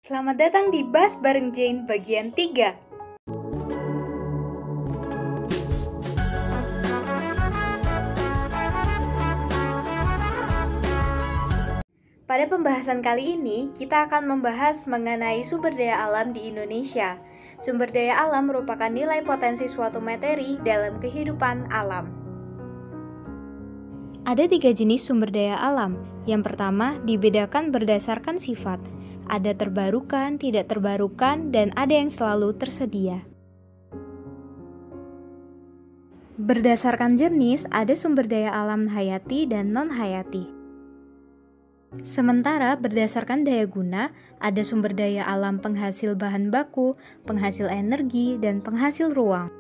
Selamat datang di Bahas Bareng Jane bagian 3. Pada pembahasan kali ini, kita akan membahas mengenai sumber daya alam di Indonesia. Sumber daya alam merupakan nilai potensi suatu materi dalam kehidupan alam. Ada 3 jenis sumber daya alam. Yang pertama, dibedakan berdasarkan sifat. Ada terbarukan, tidak terbarukan, dan ada yang selalu tersedia. Berdasarkan jenis, ada sumber daya alam hayati dan non-hayati. Sementara berdasarkan daya guna, ada sumber daya alam penghasil bahan baku, penghasil energi, dan penghasil ruang.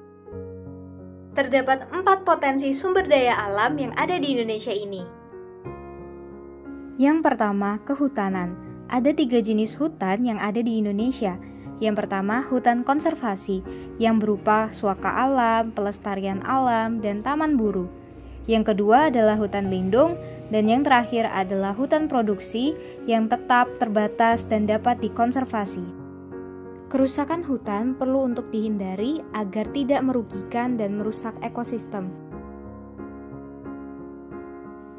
Terdapat 4 potensi sumber daya alam yang ada di Indonesia ini. Yang pertama, kehutanan. Ada 3 jenis hutan yang ada di Indonesia. Yang pertama, hutan konservasi, yang berupa suaka alam, pelestarian alam, dan taman buru. Yang kedua adalah hutan lindung, dan yang terakhir adalah hutan produksi yang tetap, terbatas, dan dapat dikonservasi. Kerusakan hutan perlu untuk dihindari agar tidak merugikan dan merusak ekosistem.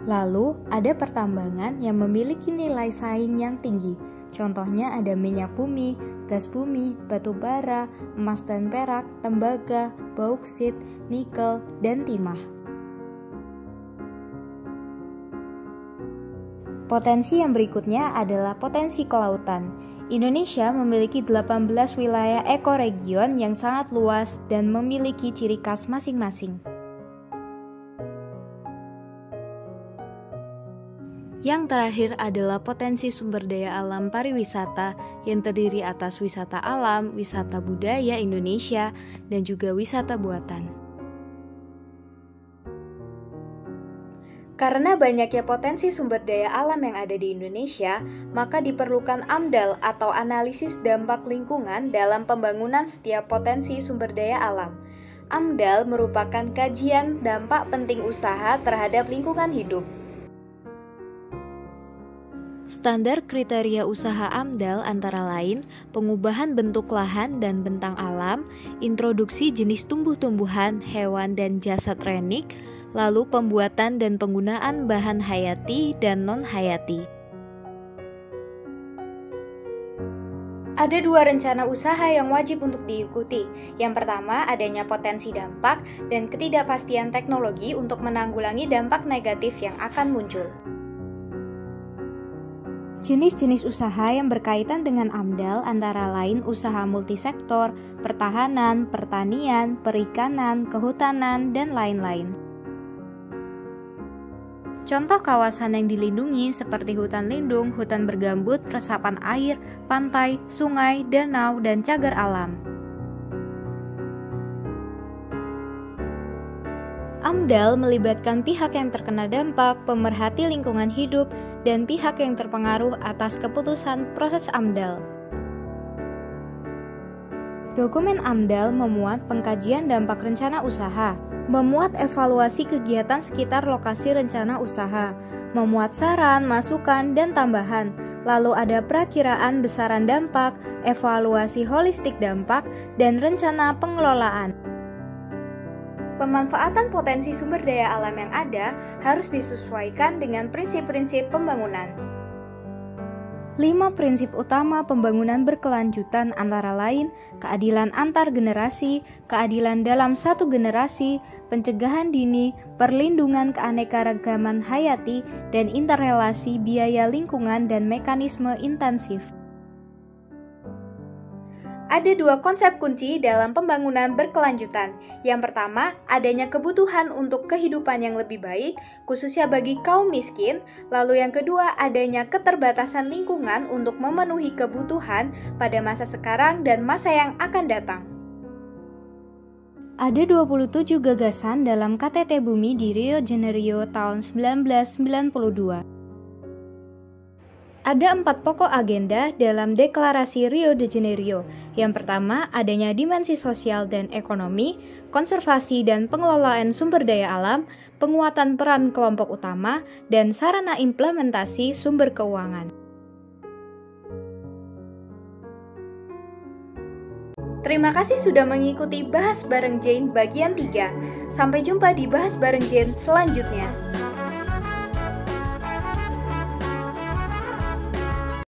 Lalu, ada pertambangan yang memiliki nilai saing yang tinggi. Contohnya ada minyak bumi, gas bumi, batu bara, emas dan perak, tembaga, bauksit, nikel, dan timah. Potensi yang berikutnya adalah potensi kelautan. Indonesia memiliki 18 wilayah ekoregion yang sangat luas dan memiliki ciri khas masing-masing. Yang terakhir adalah potensi sumber daya alam pariwisata yang terdiri atas wisata alam, wisata budaya Indonesia, dan juga wisata buatan. Karena banyaknya potensi sumber daya alam yang ada di Indonesia, maka diperlukan AMDAL atau analisis dampak lingkungan dalam pembangunan setiap potensi sumber daya alam. AMDAL merupakan kajian dampak penting usaha terhadap lingkungan hidup. Standar kriteria usaha AMDAL antara lain pengubahan bentuk lahan dan bentang alam, introduksi jenis tumbuh-tumbuhan, hewan, dan jasad renik, lalu pembuatan dan penggunaan bahan hayati dan non-hayati. Ada 2 rencana usaha yang wajib untuk diikuti. Yang pertama, adanya potensi dampak dan ketidakpastian teknologi untuk menanggulangi dampak negatif yang akan muncul. Jenis-jenis usaha yang berkaitan dengan AMDAL antara lain usaha multisektor, pertahanan, pertanian, perikanan, kehutanan, dan lain-lain. Contoh kawasan yang dilindungi seperti hutan lindung, hutan bergambut, resapan air, pantai, sungai, danau, dan cagar alam. AMDAL melibatkan pihak yang terkena dampak, pemerhati lingkungan hidup, dan pihak yang terpengaruh atas keputusan proses AMDAL. Dokumen AMDAL memuat pengkajian dampak rencana usaha, memuat evaluasi kegiatan sekitar lokasi rencana usaha, memuat saran, masukan, dan tambahan, lalu ada perakiraan besaran dampak, evaluasi holistik dampak, dan rencana pengelolaan. Pemanfaatan potensi sumber daya alam yang ada harus disesuaikan dengan prinsip-prinsip pembangunan. 5 prinsip utama pembangunan berkelanjutan antara lain keadilan antar generasi, keadilan dalam satu generasi, pencegahan dini, perlindungan keanekaragaman hayati, dan interrelasi biaya lingkungan dan mekanisme intensif. Ada 2 konsep kunci dalam pembangunan berkelanjutan. Yang pertama, adanya kebutuhan untuk kehidupan yang lebih baik, khususnya bagi kaum miskin. Lalu yang kedua, adanya keterbatasan lingkungan untuk memenuhi kebutuhan pada masa sekarang dan masa yang akan datang. Ada 27 gagasan dalam KTT Bumi di Rio de Janeiro tahun 1992. Ada 4 pokok agenda dalam Deklarasi Rio de Janeiro. Yang pertama, adanya dimensi sosial dan ekonomi, konservasi dan pengelolaan sumber daya alam, penguatan peran kelompok utama, dan sarana implementasi sumber keuangan. Terima kasih sudah mengikuti Bahas Bareng Jane bagian 3. Sampai jumpa di Bahas Bareng Jane selanjutnya.